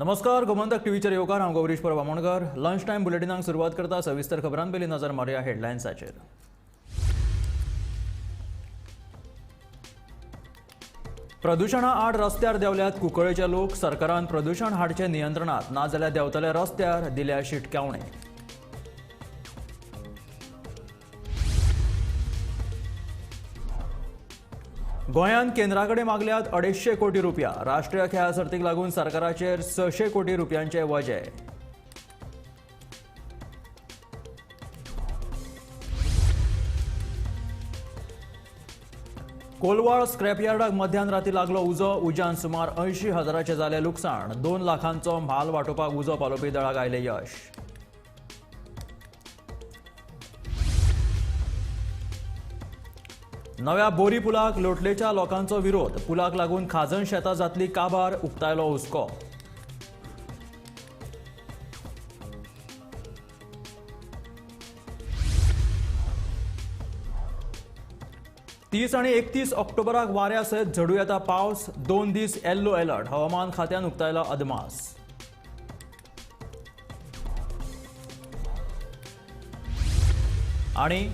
नमस्कार, गोमंतक टीव्हीचेर येवकार हांव गौरीश बामणकर. लंच टायम बुलेटिनाक सुरवात करता. सविस्तर खबरां पयलीं नजर मारया हेडलायन्साचेर. प्रदूषणा आड रस्त्यार देंवल्यात कुंकळ्ळेचे लोक. सरकारान प्रदूषण हाडचे नियंत्रणात, ना जाल्यार देंवतले रस्त्यार, दिल्या शिटकावणे. गोंयांत केंद्रा कडेन मागल्यात 250 कोटी रुपया. राष्ट्रीय खेळा सर्तीक लागून सरकाराचेर 600 कोटी रुपयांचे वजे. कोलवाळ स्क्रॅपयार्डाक मध्यान राती लागलो उजो. उज्यान सुमार 80,000चे जाले लुकसाण. 2 लाखांचो म्हाल वांटोवपाक उजो पालोवपी दळाक आयले यश. नव्या बोरी पुलाक लोटलेच्या लोकांचो विरोध. पुलाक लागून खाजण शेतां जातली काबार, उक्तायलो हुस्को. तीस आणि 31 ऑक्टोबराक वाऱ्या सयत झडू येता पावस. 2 दीस येल्लो अलर्ट. हवामान खात्यान उक्तायला अदमास. आणि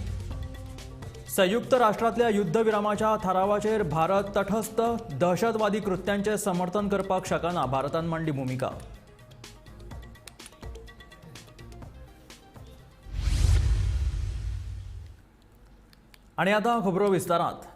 संयुक्त राष्ट्रांतल्या युद्धविरामाच्या थारावाचेर भारत तटस्थ. दहशतवादी कृत्यांचे समर्थन करपाक शकना, भारतान मांडली भूमिका. आणि आता खबरो विस्तारांत.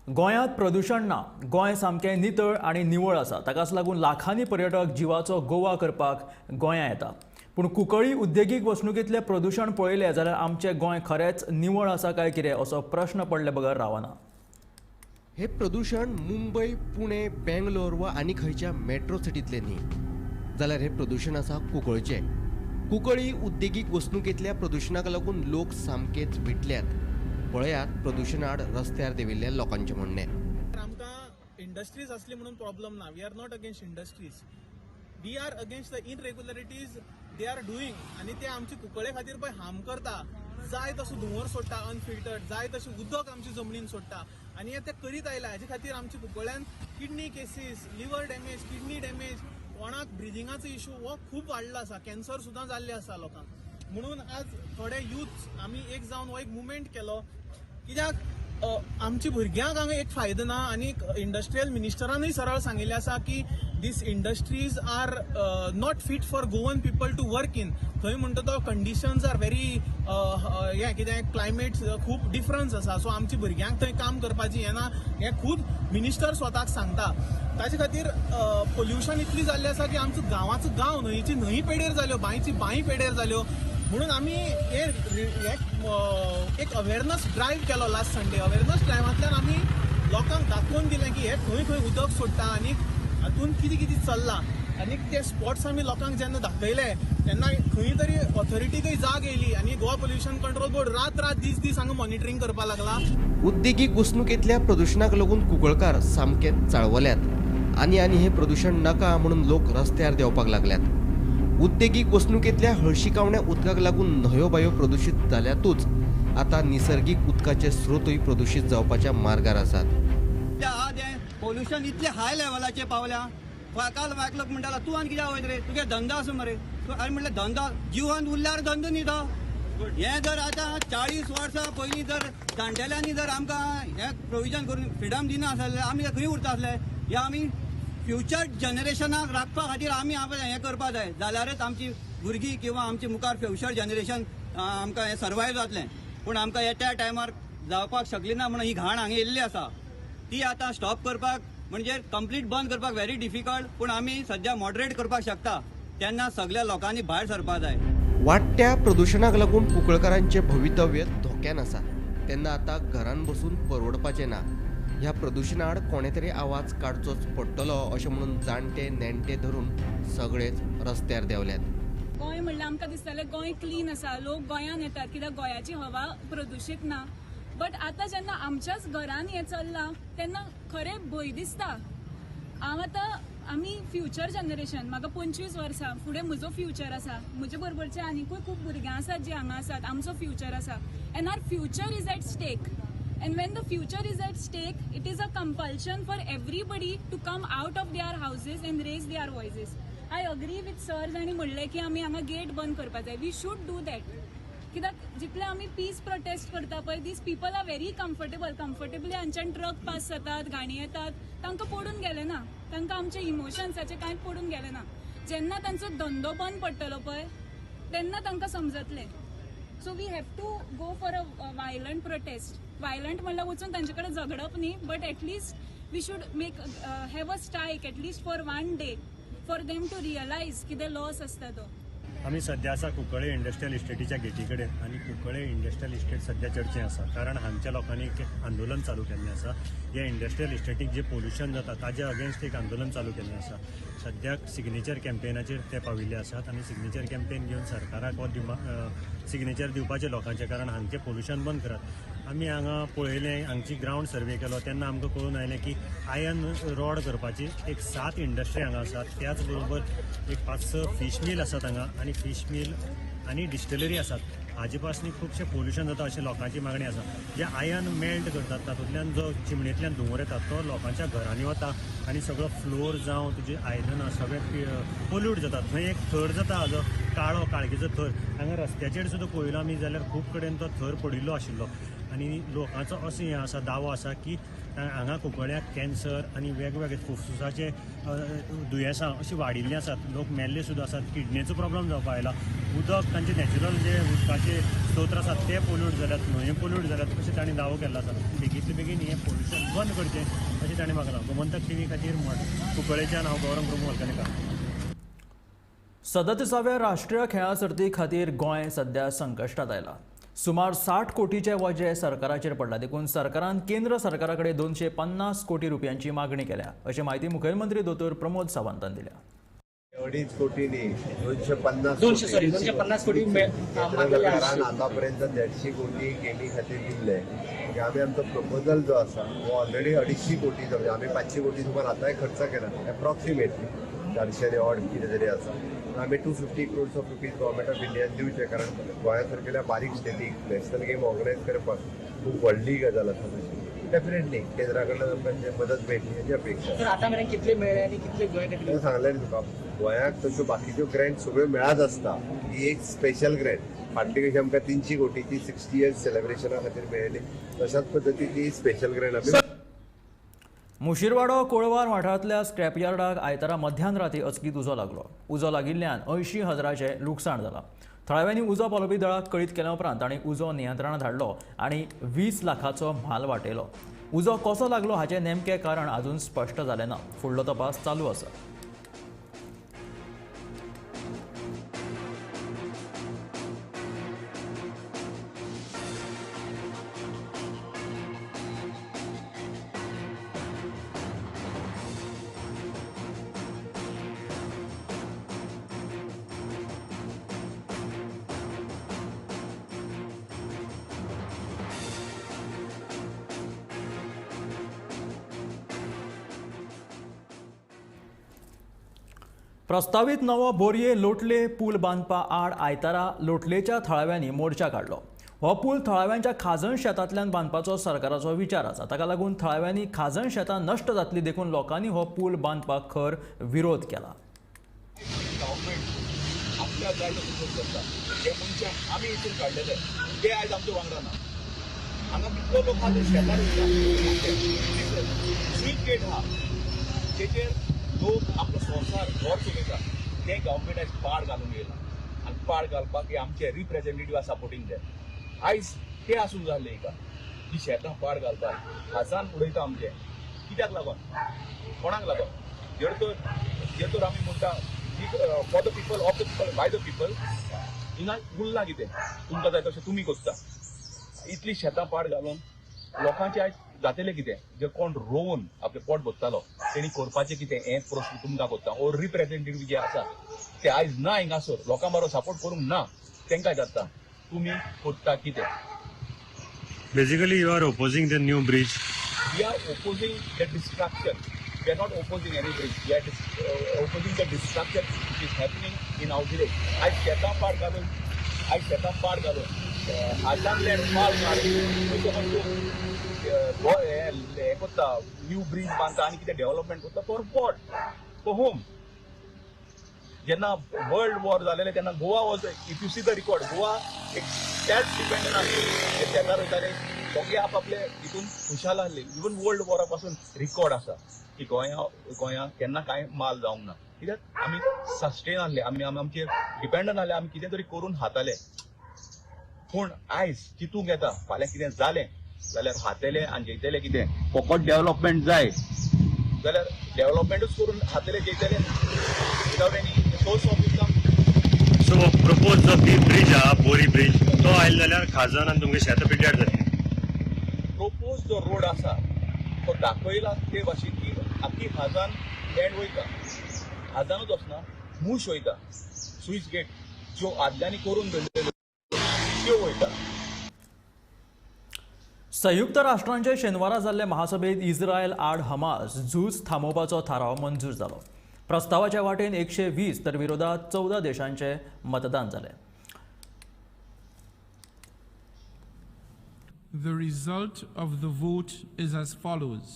गोंयांत प्रदूषण ना. गोंय सामकें नितळ आनी निवळ आसा. ताकाच लागून लाखांनी पर्यटक जिवाचो गोवा करपाक गोंयां येता. पूण कुंकळ्ळी उद्देगीक वसणुकीतले प्रदूषण पळयलें जाल्यार आमचें गोंय खरेंच निवळ आसा काय कितें असो प्रश्न पडले बगर रावना. हे प्रदूषण मुंबय, पुणे, बेंगलोर वा आनी खंयच्या मेट्रो सिटींतले न्ही, जाल्यार हे प्रदूषण आसा कुंकळ्ळेचें. कुंकळ्ळी उद्देगीक वसणुकेंतल्या प्रदूषणाक लागून लोक सामकेच भिटल्यात. पळयात प्रदूषण आड रस्त्यार देविल्ल्या लोकांचें म्हणणें. आमकां इंडस्ट्रीज असली म्हणून प्रॉब्लम ना. We are not against industries. We are against the irregularities they are doing. आनी ते आमचे कुंकळे खातीर पळय हार्म करता. जाय तसो धुंवर सोडटा अनफिल्टर्ड, जाय तशें उदक आमची जमनीन सोडटा. आनी हे ते करीत आयला. हाजे खातीर आमच्या कुंकळ्यान kidney cases, liver damage, kidney damage, कोणाक ब्रिदिंगाचो इशू हो खूब वाडलो आसा. कॅन्सर सुद्दां जाल्ले आसा लोकांक. म्हणून आज थोडे यूथ आमी एक जावन हो एक मुवमेंट केलो. कित्याक आमच्या भुरग्यांक हांगा एक फायदो ना. आनी इंडस्ट्रियल मिनिस्टरानूय सरळ सांगिल्लें आसा की these industries are not fit for Goan people to work in. थंय म्हणटा तो कंडिशन्स आर व्हेरी हें कितें क्लायमेट खूब डिफरन्स आसा. सो आमच्या भुरग्यांक थंय काम करपाची हें ना. हें खूब मिनिस्टर स्वताक सांगता. ताचे खातीर पोल्युशन इतली जाल्लें आसा की आमचो गांवाचो गांव न्हंयची न्हंय पेडेर जाल्यो, बांयची बांय पेडेर जाल्यो. म्हणून आमी एक अवेरनस ड्रायव्ह केलो लास्ट संडे. अवेरनस ड्रायव्हांतल्यान आमी लोकांक दाखोवन दिलें की हे खंय खंय उदक सोडटा आनी हातून कितें कितें चल्लां. आनी ते स्पॉट्स आमी लोकांक जेन्ना दाखयले तेन्ना खंय तरी ऑथॉरिटीकय जाग येयली. आनी गोवा पोल्युशन कंट्रोल बोर्ड रात दीस हांगा मॉनिटरींग करपाक लागला. उद्देगीक वसणुकेंतल्या प्रदूषणाक लागून कुंकळकार सामकेच चाळवल्यात. आनी हे प्रदूषण नाका म्हणून लोक रस्त्यार देंवपाक लागल्यात. उद्देगीक वसणुकेंतल्या हळशिकावण्या उदकाक लागून न्हंयो बांयो प्रदूशीत जाल्यातूच आता निसर्गीक उदकाचे स्रोतूय प्रदूशीत जावपाच्या मार्गार आसात. पोल्युशन इतले हाय लेवलाचे पावल्या. काल लोक म्हणटाला तूं आनी कित्याक वयत रे, तुगे धंदो आसा मरे. आनी म्हणलें धंदो जिवान उरल्यार धंदो न्ही तो. हें जर आतां 40 वर्सां पयलीं जर जाणटेल्यांनी जर आमकां हें प्रोविजन करून फ्रिडम दिना आसलें आमी खंय उरता आसले. हे आमी फ्युचर जनरेशनाक राखपा खातीर आमी हें करपा जाय. जाल्यारच आमची भुरगीं किंवा आमचे मुखार फ्युचर जनरेशन आमकां हें सर्वायव जातलें. पूण आमकां त्या टायमार जावपाक शकली ना म्हणून ही घाण हांगा येयल्ली आसा. ती आतां स्टॉप करपाक म्हणजे कंप्लीट बंद करपाक व्हेरी डिफिकल्ट. पूण आमी सध्या मॉडरेट करपाक शकता. तेन्ना सगळ्या लोकांनी भायर सरपाक जाय. वाडट्या प्रदूषणाक लागून कुंकळकारांचे भवितव्य धोक्यान आसा. तेन्ना आतां घरान बसून परवडपाचें ना. ह्या प्रदूषणा आड कोणे तरी आवाज काडचोच पडटलो अशें म्हणून जाणटे नेणटे धरून सगळेच रस्त्यार देंवल्यात. गोंय म्हणल्यार आमकां दिसतालें गोंय क्लीन आसा. लोक गोंयान येतात कित्याक गोंयाची हवा प्रदुशीत ना. बट आतां जेन्ना आमच्याच घरान हें चल्लां तेन्ना खरें भंय दिसता. हांव आतां आमी फ्युचर जनरेशन, म्हाका 25 वर्सां फुडें म्हजो फ्युचर आसा. म्हजे बरोबरचे आनीकूय खूब भुरग्यां आसात जीं हांगा आसात. आमचो फ्युचर आसा and our future is at stake. And when the future is at stake, it is a compulsion for everybody to come out of their houses and raise their voices. I agree with sir जाणी म्हणलें की आमी हांगा gate बंद करपाक जाय. We should do that. कित्याक जितले आमी पीस प्रोटेस्ट करता पळय, these people are very comfortably हांच्यान ट्रक पास जातात, गाणी येतात, तांकां पडून गेले ना. तांकां आमचे इमोशन्साचे कांयच पडून गेले ना. जेन्ना तांचो धंदो बंद पडटलो पळय तेन्ना तांकां समजतलें. So we have to go for a violent protest. Violent म्हणल्यार वचून तांचे कडेन झगडप न्ही, but at least we should have a strike at least for 1 day for them to realise कितें लॉस आसता तो. आमी सध्या आसा कुंकळे इंडस्ट्रियल इस्टेटीच्या गेटी कडेन आनी कुंकळे इंडस्ट्रियल इस्टेट सध्या चर्चे आसा कारण हांगच्या लोकांनी एक आंदोलन चालू केल्लें आसा. ह्या इंडस्ट्रियल इस्टेटीक जे पोल्युशन जाता ताजे अगेन्स्ट एक आंदोलन चालू केल्लें आसा. सद्याक सिग्नेचर कॅम्पेनाचेर ते पाविल्ले आसात आनी सिग्नेचर कॅम्पेन घेवन सरकाराक हो सिग्नेचर दिवपाचें लोकांचें कारण हांगचें पोल्युशन बंद करात. आमी हांगा पळयलें, हांगची ग्रावंड सर्वे केलो तेन्ना आमकां कळून आयलें की आयर्न रॉड करपाची एक 7 इंडस्ट्री हांगा आसात. त्याच बरोबर एक 5-6 फीश मील आसात हांगा आनी फीश मील आनी डिस्टिलरी आसात. हाजे पासून खुबशें पोल्युशन जाता अशी लोकांची मागणी आसा. जे आयर्न मेल्ट करतात तातूंतल्यान जो चिमणेंतल्यान धुंवर येता तो लोकांच्या घरांनी वता आनी सगळो फ्लोर जावं तुजी आयदनां सगळें पोल्यूट जातात. थंय एक थर जाता हाजो काळखेचो थर. हांगा रस्त्याचेर सुद्दां पळयलो आमी जाल्यार खूब कडेन तो थर पडिल्लो आशिल्लो आनी लोकांचो असो हें आसा, दावो आसा की हांगा कुंकळ्याक कॅन्सर आनी वेगवेगळे फुफ्फुसाचे दुयेंसां अशीं वाडिल्लीं आसात. लोक मेल्ले सुद्दां आसात. किडनीचो प्रॉब्लम जावपाक आयला. उदक तांचे नॅचरल जे उदकाचे स्त्रोत्र आसात ते पोल्यूट जाल्यात, न्हंयो पोल्यूट जाल्यात अशें तांणी दावो केल्लो आसा. बेगींतले बेगीन हें पोल्युशन बंद करचें अशें तांणी म्हाका सांगलां. गोमंतक टीव्ही खातीर कुंकळेच्यान हांव गौरव प्रभू हलकणेकार. 37व्या राष्ट्रीय खेळां सर्ती खातीर गोंय सध्या संकश्टात आयला. सुमार 60 कोटीचे वजें सरकाराचेर पडला. देखून सरकारान केंद्र सरकारा कडेन 250 कोटी रुपयांची मागणी केल्या अशी माहिती मुखेलमंत्री दोतोर प्रमोद सावंतान दिल्या. 2.5 कोटी न्ही, 250 कोटी सरकारान आतापर्यंत 150 कोटी गेमी खातीर दिल्ले. आमी आमचो प्रपोजल जो आसा वो ऑलरेडी 250 कोटीचो, म्हणजे आमी 500 कोटी सुमार आतांय खर्च केला एप्रॉक्सिमेटली 400 ऑड कितें तरी आसा. आमी 250 crores of rupees government of इंडियान दिवचे, कारण गोंया सारकेल्या बारीक स्टेटीक नॅशनल गेम ऑर्गनायज करपाक खूब व्हडली गजाल आसा. तशी डेफिनेटली केंद्रा कडल्यान आमकां मदत मेळटली हाची अपेक्षा. सर आता मेरेन कितले मेळ्ळे आनी कितले गोंय सांगलें न्ही तुका, गोंयाक तश्यो बाकीच्यो ग्रँट सगळ्यो मेळत आसता. ही एक स्पेशल ग्रँट. फाटली कशी आमकां 300 कोटीची 60 years सेलिब्रेशना खातीर मेळ्ळी, तशाच पद्दतीन ती स्पेशल ग्रँट आमी. मुशीरवाडो कोळवार वाठारांतल्या स्क्रॅप यार्डाक आयतारा मध्यान राती अचकीत उजो लागलो. उजो लागिल्ल्यान 80,000चे लुकसाण जालां. थळाव्यांनी उजो पालोवपी दळाक कळीत केल्या उपरांत तांणी उजो नियंत्रणांत हाडलो आनी 20 लाखाचो म्हाल वाटयलो. उजो कसो लागलो हाचें नेमकें कारण अजून स्पश्ट जालें ना. फुडलो तपास चालू आसा. प्रस्तावित नवो बोरये लोटले पूल बांदपा आड आयतारा लोटलेच्या थळाव्यांनी मोर्चा काढलो. हो पूल थळाव्यांच्या खाजण शेतांतल्यान बांदपाचो सरकाराचो विचार आसा. ताका लागून थळाव्यांनी खाजण शेतां नश्ट जातली देखून लोकांनी हो पूल बांदपाक खर विरोध केला. आपल्या जायतो विरोध करता. जे मनशां आमी इथून काडलेले ते आयज आमच्या वांगडा ना. हांगा कितलो लोक आहा ते शेतार स्वीट गेट आहा तेचेर लोक आपलो संवसार घर चलयता. ते गव्हर्मेंट आयज पाड घालून येयला आनी पाड घालपाक हे आमचे रिप्रेझेंटेटिव्ह आसा सपोर्टींग ते. आयज ते आसूंक जाय लेका ही शेतां पाड घालता, खासान उडयता आमचे. कित्याक लागून, कोणाक लागून? जर तर आमी म्हणटा for the people, of the people, by the people. हिंगा उरलां कितें? तुमकां जाय तशें तुमी कोत्ता. इतली शेतां पाड घालून लोकांचे आयज जातलें कितें? जे कोण रोवन आपलें पोट भरतालो तेणी करपाचें कितें हें प्रश्न तुमकां कोत्ता. ओ रिप्रेझेंटेटिव्ह जे आसा ते आयज ना हिंगासर, लोकां बारो सपोर्ट करूंक ना. तेंकां जाता तुमी कोत्ता कितें? Basically you are opposing the new bridge. We are opposing the destruction. We are not opposing any bridge. We are opposing the destruction which is happening in our village. I set up part galon. Ajangland mal कोत्ता new bridge बांधता आणि कितें development कोत्ता for what? For home? जेन्ना world war जालेले तेन्ना Goa was, if you see the record, Goa एक self dependent आसले, ते शेजार वयताले, सगळे आपापले हितून खुशाल आसले. इवन वर्ल्ड वॉरा पासून रिकॉर्ड आसा की गोंया केन्ना कांय माल जावंक ना, कित्याक आमी सस्टेन आसले, आमी आमचेर डिपेंडंट आसले, आमी कितें तरी करून खाताले. पूण आयज चिंतूंक येता फाल्यां कितें जालें जाल्यार खातेले आनी जैतले कितें. फकत डेव्हलपमेंट जाय जाल्यार डेव्हलपमेंटूच करून खातेले जैतले without any source of income. So propose जो ती ब्रिज हा बोरी ब्रिज तो आयलो जाल्यार खाजन आनी तुमगे शेतां पिड्ड्यार जातली. प्रोपोज जो रोड आसा तो दाखयला ते भाशेन की आख्खी खाजान लँड वयता, खाजानूच वचना, मूश वयता, स्विस गेट ज्यो आदल्यांनी करून दवरलेल्यो त्यो वयता. संयुक्त राष्ट्रांचे शेनवारा जाल्ले महासभेत इस्रायल आड हमास झूज थांबोवपाचो थाराव मंजूर जालो. प्रस्तावाच्या वाटेन 120 तर विरोधात 14 देशांचे मतदान जाले. The result of the vote is as follows.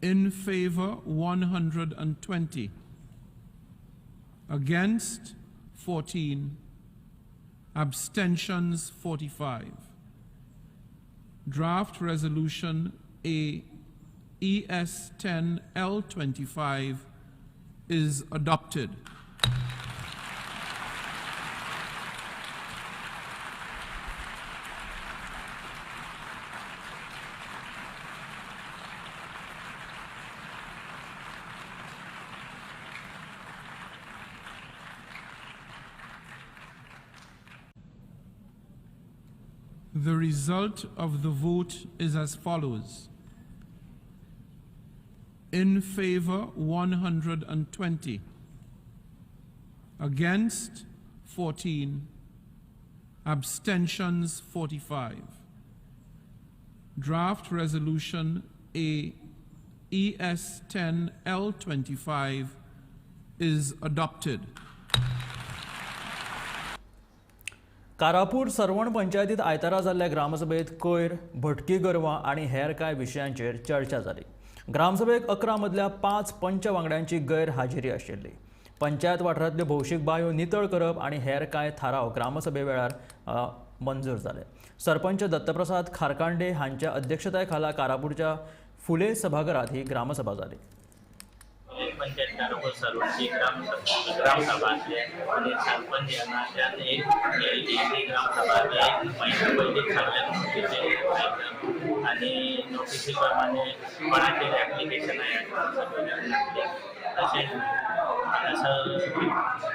In favor 120, against 14, abstentions 45. Draft resolution A ES 10 L25 is adopted. The result of the vote is as follows. In favor 120, against 14, abstentions 45. Draft resolution A ES 10 L25 is adopted. Karapur Sarwan पंचायतीत आयतारा जाल्ल्या ग्रामसभेत कोयर, भटकी गोरवां आनी हेर कांय विशयांचेर चर्चा जाली. ग्रामसभेक 11 मदल्या 5 पंच वांगड्यांची गैरहाजिरी आशिल्ली. पंचायत वाठारांतल्यो भौशीक बांयो नितळ करप आनी हेर कांय थाराव ग्रामसभे वेळार मंजूर जाले. सरपंच दत्तप्रसाद खारकांडे हांच्या अध्यक्षताये खाला कारापूरच्या फुले सभाघरात ही ग्रामसभा जाली. पंचायत कारापूर सरवणची ग्रामसभा आसली आनी सरपंच जेन्ना एक ग्रामसभा एक महिना पयलीं सगळ्यांक आनी नोटिसी प्रमाणे कोणाचेर एप्लिकेशन तशेंच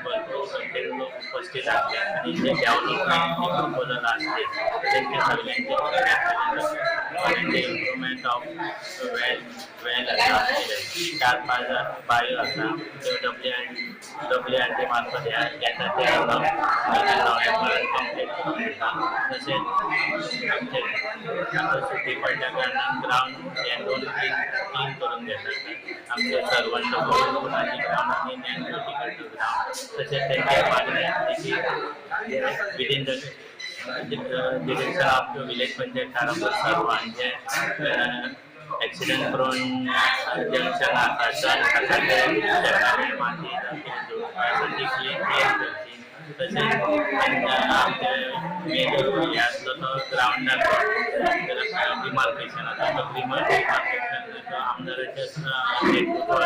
भरपूर संख्येन लोक उपस्थित आसले आनी जे डेव्हलपमेंट प्रपोजल आसले तेंचे सगळ्यांचे इम्प्रुवमेंट ऑफ वेल आसा, 4-5 बायो आसा त्यो WRT मार्फत येता ते नोव्हेंबरान कंप्लीट करून दिता. तशेंच आमचे सुटी पडल्या कारणान ग्रावंड हे 2 क्लीन करून घेतात. आमचे सर्वंट कोणाची ग्रावंड आनी नॅन क्रिटिकल ग्रावंड तशेंच तेंचे मागणी आसली की within the direction of village panchayat Karapur Sarvan जे एक्सिडेंट प्रोन जंक्शन आसा शेतांनी माती क्लीन करची. तशेंच आमचे मेन हे आसलो तो ग्रावंडार डिमार्केशन आसा तो डिमार्केशन आमदाराच्या आमदाराच्या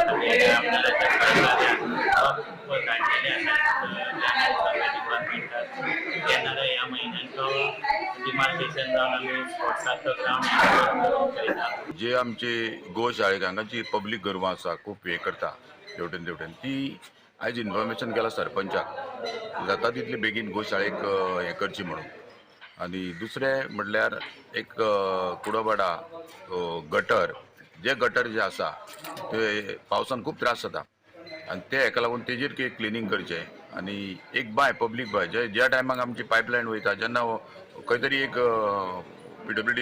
काडलेले आसा डिपार्टमेंटान. येणाऱ्या ह्या म्हयन्यान तो डिमार्केशन जावन आमी स्पोर्ट्साचो ग्रावंड करता. जे आमचे गोशाळेक हांगाची पब्लीक गोरवां आसा खूब हे करता तेवटेन ती आयज इन्फॉर्मेशन केला सरपंचाक जाता तितले बेगीन गोशाळेक हे करची म्हणून. आनी दुसरें म्हटल्यार एक कुडोबाडा गटर जे आसा ते पावसान खूब त्रास जाता आनी ते हेका लागून तेजेर क्लिनींग करचें. आनी एक बांय पब्लीक बांय ज्या टायमाक आमची पायपलायन वयता जेन्ना खंय तरी एक PWD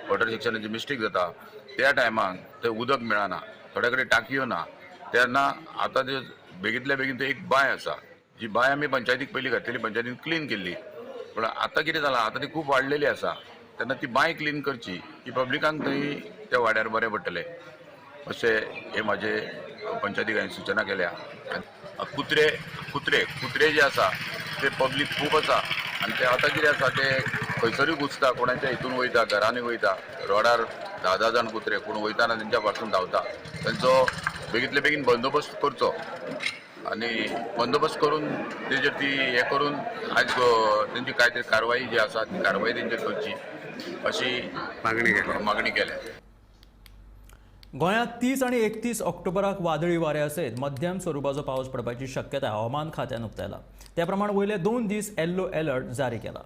वॉटर सेक्शनाची मिस्टेक जाता त्या टायमाक ते उदक मेळना, थोड्या कडेन टांकयो ना, तेन्ना आतां ते बेगींतल्या बेगीन ते एक बांय आसा जी बांय आमी पंचायतीक पयलीं घातलेली, पंचायतीन क्लीन केल्ली. पूण आतां कितें जालां आतां ती खूब वाडलेली आसा तेन्ना ती बांय क्लीन करची की पब्लिकांक थंय त्या वाड्यार बरें पडटलें. अशें हे म्हाजे पंचायतीक हांवें सुचना केल्या. कुत्रे जे आसा ते पब्लीक खूब आसा आनी ते आतां कितें आसा ते खंयसरूय घुसता, कोणाच्या हितून वयता, घरांनी वयता, रोडार 10 जाण कुत्रे कोण वयताना तेंच्या पासून धांवता. तांचो बेगींतले बेगीन बंदोबस्त करचो आनी बंदोबस्त करून तेजेर ती हे करून आज तेंची काय तरी कारवाई जी आसा ती कारवाई तेंचेर करची अशी मागणी केल्या. गोंयांत 30 आनी 31 ऑक्टोबराक वादळी वाऱ्या सयत मध्यम स्वरुपाचो पावस पडपाची शक्यताय हवामान खात्यान उक्तायला. त्या प्रमाण वयले 2 दीस येल्लो अलर्ट जारी केला.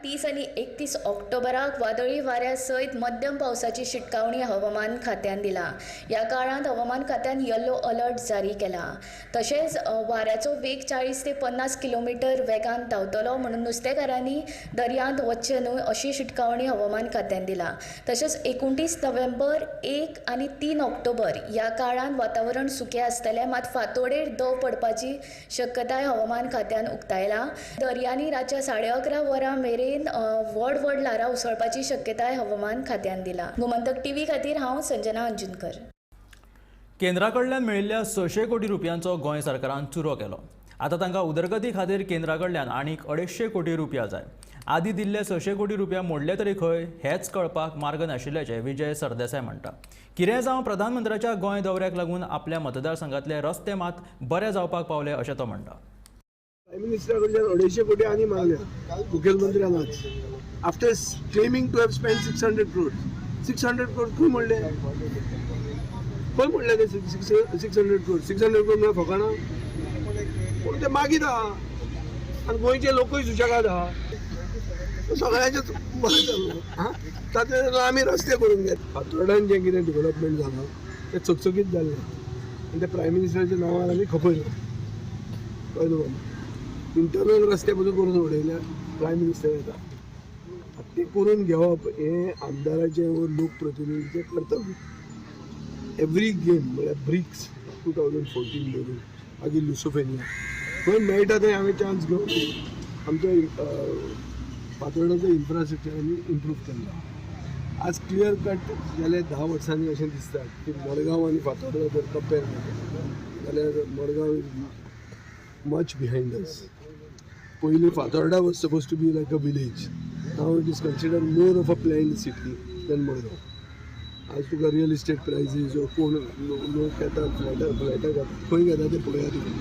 30 आनी 31 ऑक्टोबराक वादळी वाऱ्या सयत मध्यम पावसाची शिटकावणी हवामान खात्यान दिला. ह्या काळांत हवामान खात्यान येल्लो अलर्ट जारी केला. तशेंच वाऱ्याचो वेग 40 ते 50 किलोमीटर वेगान धांवतलो म्हणून नुस्तेकारांनी दर्यांत वचचे न्हय अशी शिटकावणी हवामान खात्यान दिला. तशेंच 29 नोव्हेंबर, 1 आनी 3 ऑक्टोबर ह्या काळांत वातावरण सुकें आसतलें, मात फांतोडेर दव पडपाची शक्यताय हवामान खात्यान उक्तायला. दर्यांनी रातच्या 11:30 वरां मेरेन व्हड ल्हारां उसळपाची शक्यताय हवामान खात्यान दिला. गोमंतक टीव्ही खातीर हांव संजना अंजुनकर. केंद्रा कडल्यान मेळिल्ल्या 600 कोटी रुपयांचो गोंय सरकारान चुरो केलो. आतां तांकां उदरगती खातीर केंद्रा कडल्यान आनीक 250 कोटी रुपया जाय. आदी दिल्ले 600 कोटी रुपया मोडले तरी खंय हेच कळपाक मार्ग नाशिल्ल्याचे विजय सरदेसाय म्हणटा. कितें जावं प्रधानमंत्र्याच्या गोंय दौऱ्याक लागून आपल्या मतदारसंघातले रस्ते मात बरे जावपाक पावले अशें तो म्हणटा. प्राईम मिनिस्टर कडल्यान 250 कोटी आनी मागल्या मुखेलमंत्र्यानाच. After claiming to have spend 600 crores. 600 crores खंय म्हणले? खंय म्हणले ते 600 crores? 600 crores म्हणल्यार फकाणां? पूण ते मागीर आहा आनी गोंयचे लोकूय सुशेगाद आहा. सगळ्यांचेच बरें जाल्लें. तातूंत आमी रस्ते करून घेत. फातोर्डान जें कितें डेव्हलपमेंट जालां तें चकचकीत जाल्लें आनी ते प्रायम मिनिस्टराच्या नांवार आमी खपय ना. कळ्ळें तुका? इंटरनल रस्ते पसून करून उडयल्या प्रायम मिनिस्टर येता. ते करून घेवप हे आमदाराचे व लोकप्रतिनिधीचे कर्तव्य. एवरी गेम म्हळ्यार ब्रिक्स 2014 धरून मागीर लुसोफेनिया खंय मेळटा थंय हांवें चान्स घेवन आमचो फातोर्डाचो इन्फ्रास्ट्रक्चर आमी इम्प्रूव केल्लो. आज क्लियर कट गेले 10 वर्सांनी अशें दिसता की मडगांव आनी फातोर्डा जर कंपेर केलें जाल्यार Madgaon is much behind us. पयलीं Fatorda was suppose to be like a village. Now it is considered more of a planned city than Madgaon. आज तुका रियल इस्टेट प्रायसीस कोण लोक येतात फ्लॅटां घेतात खंय घेता ते पळयात तुमी.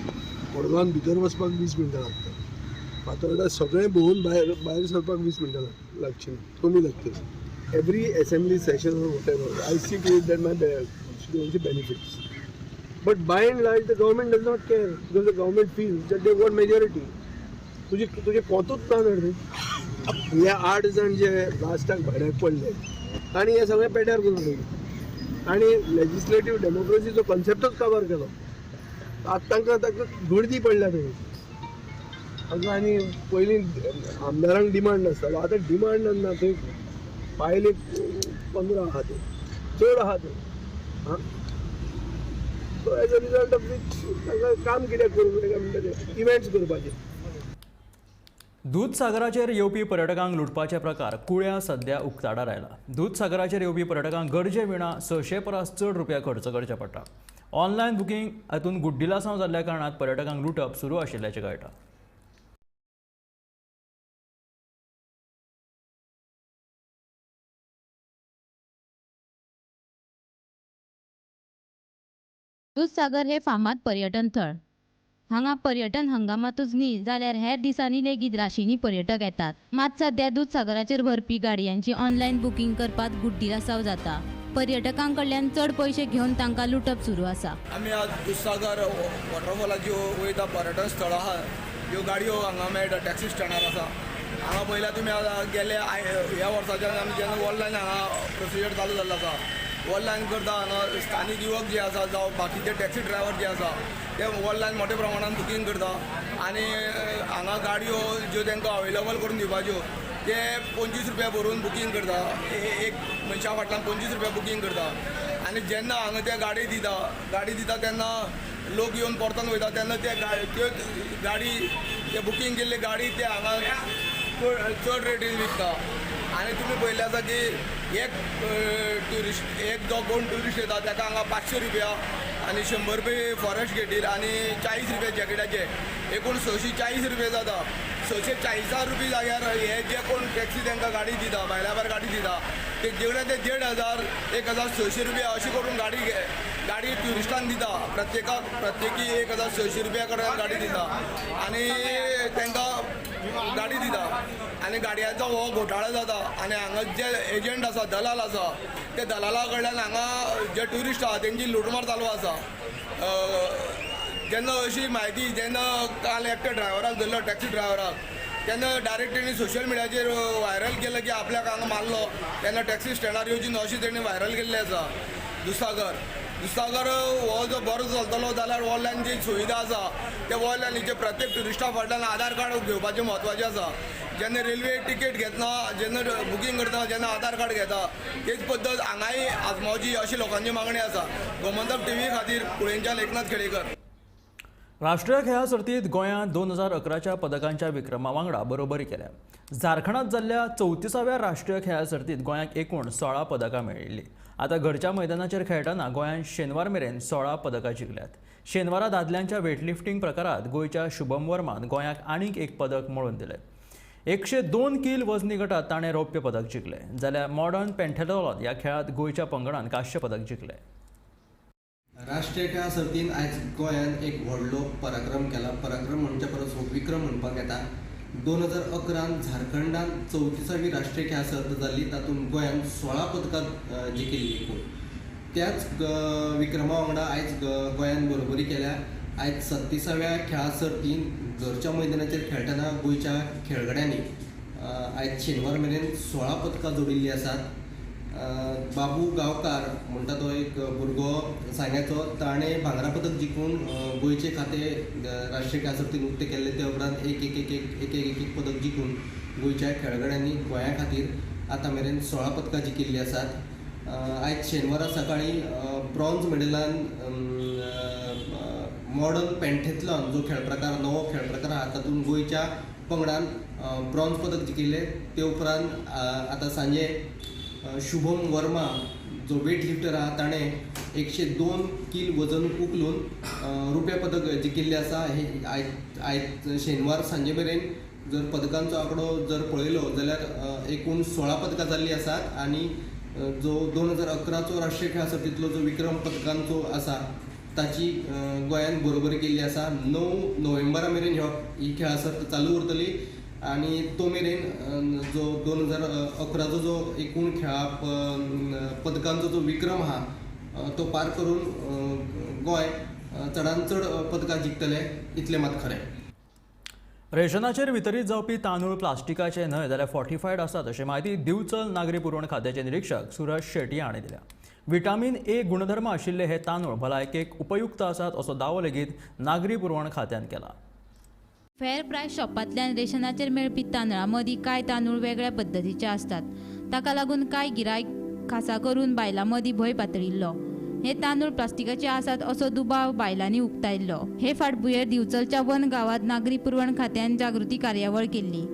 मडगांवान भितर वचपाक 20 मिनटां लागतात. फातोर्डा सगळें भोंवून भायर सरपाक 20 मिनटां लागची ना, कमी लागतली. Every assembly session whatever I see to it that my benefits. But by and large the government does not care because the government feels that they want majority. तुझे कोतूच ना रे. हे 8 जाण जे लास्टाक भाड्याक पडले तांणी हे सगळें पेड्यार करून उडयलें आनी लेजिस्लेटीव डेमोक्रेसीचो कॉन्सेप्टूच कवर केलो. आतां तांकां गर्दी पडल्या थंय. आनी पयलीं आमदारांक डिमांड नासतालो, आतां डिमांड ना. थंय पायले 15 आहा थंय, चड आहा थंय. So as a result of which तांकां काम कित्याक करूंक काय म्हणटा ते इव्हेंट्स करपाचे. दूधसागराचेर येवपी पर्यटकांक लुटपाचे प्रकार कुळ्या सध्या उक्ताडार आयला. दूधसागराचेर येवपी पर्यटकांक गरजे विना 600 परस चड रुपया खर्च करचे पडटा. ऑनलायन बुकींग हातूंत गुड्डिलासांव जाल्ल्या कारणात पर्यटकांक लुटप सुरू आशिल्ल्याचें कळटा. दूधसागर हे फामाद पर्यटन थळ. हांगा पर्यटन हंगामातूच न्ही जाल्यार हेर दिसांनी लेगीत राशींनी पर्यटक येतात. मात सध्या दूधसागराचेर व्हरपी गाडयांची ऑनलायन बुकींग करपाक गुड्डिलासांव जाता. पर्यटकांक कडल्यान चड पयशे घेवन तांकां लुटप सुरू आसा. आमी आज दूधसागर वॉटरफॉलाक ज्यो वयता पर्यटन स्थळ आहा ह्यो गाडयो हांगा मेळटा टॅक्सी स्टँडार आसा. हांगा पयल्या तुमी गेले ह्या वर्साच्यान आमी जेन्ना ऑनलायन हांगा प्रोसिजर चालू जाल्लो आसा. ऑनलायन करता हांगा स्थानीक युवक जे आसा जावं बाकीचे टॅक्सी ड्रायव्हर जे आसा ते ऑनलायन मोठ्या प्रमाणात बुकींग करता आनी हांगा गाडयो ज्यो तांकां अवेलेबल करून दिवपाच्यो ते 25 रुपया भरून बुकींग करता. एक मनशा फाटल्यान 25 रुपया बुकींग करता. आनी जेन्ना हांगा ते गाडी दिता तेन्ना लोक येवन परतून वयता तेन्ना त्यो गाडी ते बुकींग केल्ली गाडी ते हांगा चड रेटीन विकता आनी तुमी पळयलें आसा की एक ट्युरिस्ट एक जो कोण ट्युरिस्ट येता ताका हांगा 500 रुपया आनी 100 रुपया फॉरेस्ट गेटीर आनी 40 रुपया जॅकेटाचे एकूण 640 रुपया जाता. 640 रुपया जाग्यार हे जे कोण टॅक्सी तांकां गाडी दिता भायल्या भायर गाडी दिता ते जेवढे ते 1,500 1,600 रुपया अशी करून गाडी ट्युरिस्टांक दिता. प्रत्येकी 1,600 रुपया कडल्यान गाडी दिता आनी तांकां गाडी दिता आनी गाडयांचो हो घोटाळो जाता. आनी हांगा जे एजंट आसा दलाल आसा ते दलाला कडल्यान हांगा जे ट्युरिस्ट आहा तेंची लुटमार चालू आसा. जेन्ना अशी म्हायती जेन्ना काल एकट्या ड्रायव्हराक धरलो टॅक्सी ड्रायव्हराक तेन्ना डायरेक्ट तेणी सोशल मिडियाचेर व्हायरल केलं की आपल्याक हांगा मारलो तेन्ना टॅक्सी स्टँडार येवची अशी तेणी व्हायरल केल्ली आसा. दुसागर हो जो बरो चलतलो जाल्यार ऑनलायन जी सुविधा आसा त्या ऑनलायनीचे प्रत्येक ट्युरिस्टा फाटल्यान आधार कार्ड घेवपाचें म्हत्वाचें आसा. जेन्ना रेल्वे तिकेट घेतना जेन्ना बुकींग करता जेन्ना आधार कार्ड घेता तेच पद्दत हांगाय आजमावची अशी लोकांची मागणी आसा. गोमंतक टीव्ही खातीर पुणेच्यान एकनाथ खेडेकर. राष्ट्रीय खेळा सर्तीत गोंयांत 2011च्या पदकांच्या विक्रमा वांगडा बरोबरी केल्या. झारखंडात जाल्ल्या 34व्या राष्ट्रीय खेळा सर्तीत गोंयाक एकूण 16 पदकां मेळिल्लीं. आतां घरच्या मैदानाचेर खेळटना गोंयान शेनवार मेरेन 16 पदकां जिखल्यात. शेनवारा दादल्यांच्या वेटलिफ्टिंग प्रकारांत गोंयच्या शुभम वर्मान गोंयाक आनीक एक पदक मेळोवन दिलें. 102 किल वजनी गटात ताणें रौप्य पदक जिखलें जाल्यार मॉडर्न पेंटाथलॉन ह्या खेळांत गोंयच्या पंगडान कांस्य पदक जिखलें. राष्ट्रीय खेळा सर्तीन आयज गोंयान एक व्हडलो पराक्रम केला. पराक्रम म्हणचे परस हो विक्रम म्हणपाक येता. 2011 झारखंडान 34वी राष्ट्रीय खेळा सर्त जाल्ली तातूंत गोंयान 16 पदकां जिखिल्ली एकूण. त्याच विक्रमा वांगडा आयज गोंयान बरोबरी केल्या. आयज 37व्या खेळा सर्तीन घरच्या मैदानाचेर खेळटना गोंयच्या खेळगड्यांनी आयज शेनवार मेरेन 16 पदकां जोडिल्लीं आसात. बाबू गांवकार म्हणटा तो एक भुरगो सांग्याचो ताणें भांगरा पदक जिखून गोंयचे खातें राष्ट्रीय खेळा सर्तीन उक्तें केल्लें. ते उपरांत एक पदक जिखून गोंयच्या खेळगड्यांनी गोंया खातीर आतां मेरेन 16 पदकां जिखिल्लीं आसात. आयज शेनवारा सकाळीं ब्रॉन्झ मेडलान मॉडर्न पेंटाथलॉन जो नवो खेळ प्रकार आहा तातूंत गोंयच्या पंगडान ब्रॉन्झ पदक जिखिल्लें. ते उपरांत आतां सांजे शुभम वर्मा जो वेट लिफ्टर आहा ताणें 102 किल वजन उखलून रुपया पदक जिखिल्लें आसा. हे आयज शेनवार सांजे मेरेन जर पदकांचो आंकडो जर पळयलो जाल्यार एकूण 16 पदकां जाल्लीं आसात आनी जो 2011चो राष्ट्रीय खेळा सर्तींतलो जो विक्रम पदकांचो आसा ताची गोंयान बरोबरी केल्ली आसा. 9 नोव्हेंबरा मेरेन ही खेळा सर्त चालू उरतली आनी तो मेरेन जो 2011चो जो एकूण खेळा पदकांचो जो विक्रम आहा तो पार करून गोंय चडांत चड पदकां जिखतलें इतलें मात खरें. रेशनाचेर वितरीत जावपी तांदूळ प्लास्टिकाचे न्हय जाल्यार फॉर्टिफायड आसात अशी माहिती दिवचल नागरी पुरवण खात्याचे निरीक्षक सूरज शेट्टी हांणी दिल्या. विटामीन ए गुणधर्म आशिल्ले हे तांदूळ भलायकेक उपयुक्त आसात असो दावो लेगीत नागरी पुरवण खात्यान केला. फेअर प्रायस शॉपांतल्यान रेशनाचेर मेळपी तांदळां मदीं कांय तांदूळ वेगळ्या पद्दतीचे असतात. ताका लागून कांय गिरायक खासा करून बायलां मदीं भंय पातळिल्लो. हे तांदूळ प्लास्टिकाचे आसात असो दुबाव बायलांनी उक्तायल्लो. हे फाटभुंयेर दिवचलच्या वन गांवांत नागरी पुरवण खात्यान जागृती कार्यावळ केल्ली.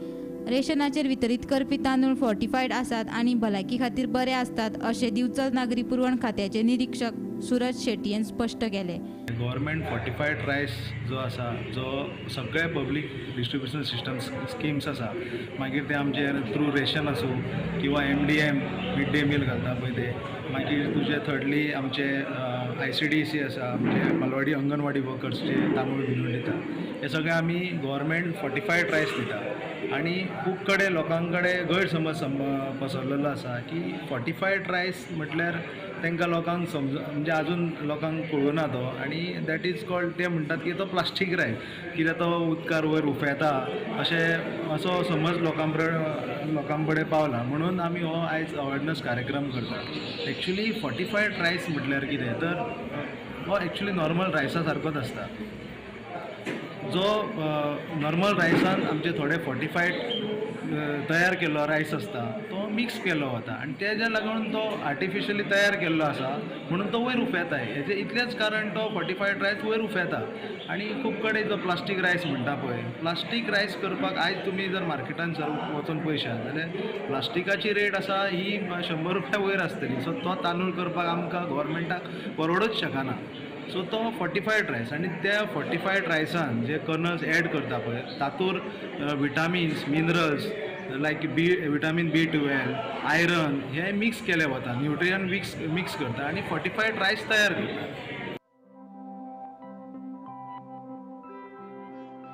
रेशनाचेर वितरीत करपी तांदूळ फॉर्टिफायड आसात आनी भलायकी खातीर बरे आसतात अशें दिवचल नागरी पुरवण खात्याचे निरीक्षक सूरज शेट्टी हांणी स्पश्ट केलें. गव्हर्मेंट फॉर्टिफायड रायस जो आसा जो सगळे पब्लीक डिस्ट्रिब्युशन सिस्टम स्किम्स आसा मागीर ते आमचे थ्रू रेशन आसूं किंवा MDM मिड डे मील घालता पळय ते मागीर तुजे थर्डली आमचे ICDC आसा आमचे बालवाडी अंगणवाडी वर्कर्सचे तांदूळ विणून दिता. हे सगळे आमी गव्हर्मेंट फॉर्टिफायड रायस दिता आनी खूब कडेन लोकां कडेन गैरसमज पसरलेलो आसा की फॉर्टिफायड रायस म्हटल्यार तांकां लोकांक म्हणजे आजून लोकांक कळुना तो आनी दॅट इज कॉल्ड ते म्हणटात की तो प्लास्टीक रायस कित्याक तो उदकार वयर उफेता असो समज लोकां कडेन पावला. म्हणून आमी हो आयज अवेरनेस कार्यक्रम करता. एक्चुली फॉर्टिफायड रायस म्हटल्यार कितें तर हो एक्चुली नॉर्मल रायसा सारकोच आसता. जो नॉर्मल रायसान आमचे थोडे फॉर्टिफायड तयार केल्लो रायस आसता तो तो मिक्स केल्लो वता आनी तेज्या लागून तो आर्टिफिशली तयार केल्लो आसा म्हणून तो वयर उफेताय. हेजें इतलेंच कारण तो फॉर्टिफायड रायस वयर उफेता. आनी खूब कडेन जो प्लास्टीक रायस म्हणटा पळय, प्लास्टीक रायस करपाक आयज तुमी जर मार्केटान वचून पळयशात जाल्यार प्लास्टिकाची रेट आसा ही 100 रुपया वयर आसतली. सो तो तांदूळ करपाक आमकां गव्हर्मेंटाक परवडूच शकना. सो तो फॉर्टिफायड रायस आनी त्या फॉर्टिफायड रायसान जे कर्नल्स एड करता पळय तातूंत विटामिन्स मिनरल्स लायक विटामीन B12 आयरन हे मिक्स केले वता, न्यूट्रियन मिक्स करता आनी फॉर्टिफायड रायस तयार करता.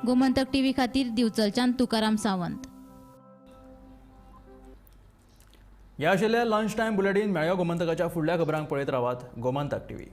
गोमंतक टीव्ही खातीर दिवचलच्यान तुकाराम सावंत. ह्या आशिल्ले लंच टायम बुलेटीन. मेळ्यो गोमंतकाच्या फुडल्या खबरांक पळयत रावात गोमंतक टीव्ही.